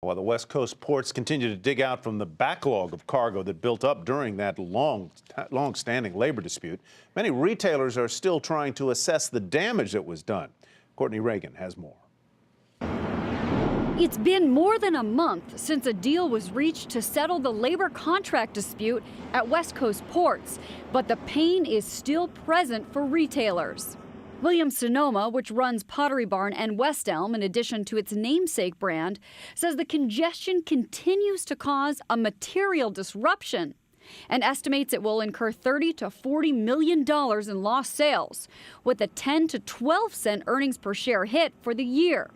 While the West Coast ports continue to dig out from the backlog of cargo that built up during that long-standing labor dispute, many retailers are still trying to assess the damage that was done. Courtney Reagan has more. It's been more than a month since a deal was reached to settle the labor contract dispute at West Coast ports, but the pain is still present for retailers. Williams-Sonoma, which runs Pottery Barn and West Elm in addition to its namesake brand, says the congestion continues to cause a material disruption and estimates it will incur $30 to $40 million in lost sales, with a 10 to 12 cent earnings per share hit for the year.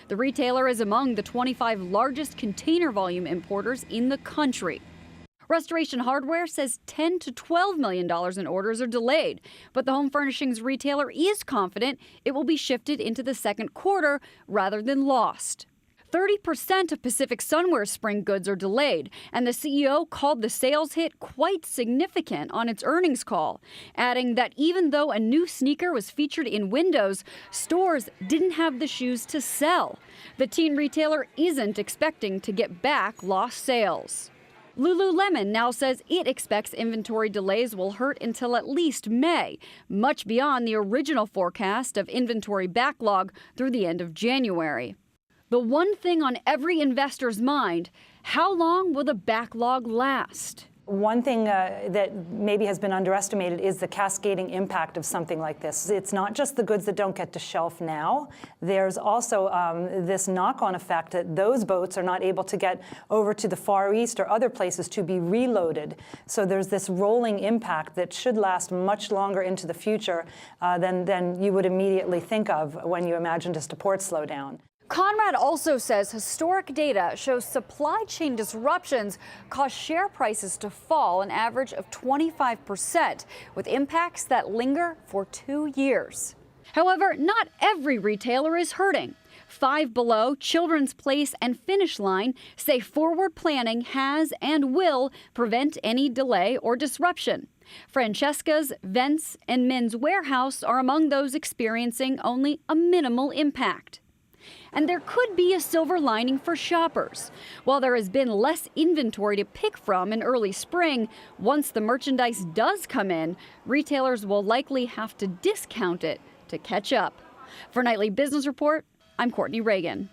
The retailer is among the 25 largest container volume importers in the country. Restoration Hardware says $10 to $12 million in orders are delayed, but the home furnishings retailer is confident it will be shifted into the second quarter rather than lost. 30% of Pacific Sunwear spring goods are delayed, and the CEO called the sales hit quite significant on its earnings call, adding that even though a new sneaker was featured in windows, stores didn't have the shoes to sell. The teen retailer isn't expecting to get back lost sales. Lululemon now says it expects inventory delays will hurt until at least May, much beyond the original forecast of inventory backlog through the end of January. The one thing on every investor's mind, how long will the backlog last? One thing that maybe has been underestimated is the cascading impact of something like this. It's not just the goods that don't get to shelf now. There's also this knock-on effect that those boats are not able to get over to the Far East or other places to be reloaded. So there's this rolling impact that should last much longer into the future than you would immediately think of when you imagine just a port slowdown. Conrad also says historic data shows supply chain disruptions cause share prices to fall an average of 25%, with impacts that linger for 2 years. However, not every retailer is hurting. Five Below, Children's Place, and Finish Line say forward planning has and will prevent any delay or disruption. Francesca's, Vents, and Men's Warehouse are among those experiencing only a minimal impact. And there could be a silver lining for shoppers. While there has been less inventory to pick from in early spring, once the merchandise does come in, retailers will likely have to discount it to catch up. For Nightly Business Report, I'm Courtney Reagan.